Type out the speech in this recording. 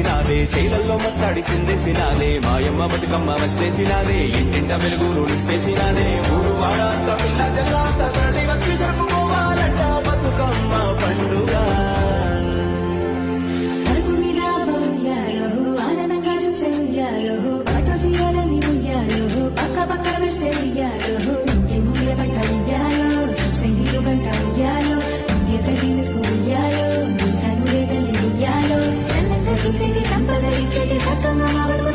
చేసినాదే శైలల్లో మత్తాడి చిందేసినాదే మాయమ్మ బతుకమ్మ వచ్చేసినాదే ఇంటింట వెలుగులు నింపేసినాదే ఊరు వాడ అంత పిల్ల జల్ల అంత తరలి వచ్చి జరుపుకోవాలంట బతుకమ్మ పండుగ సంపద ఇచ్చటి సక్కగా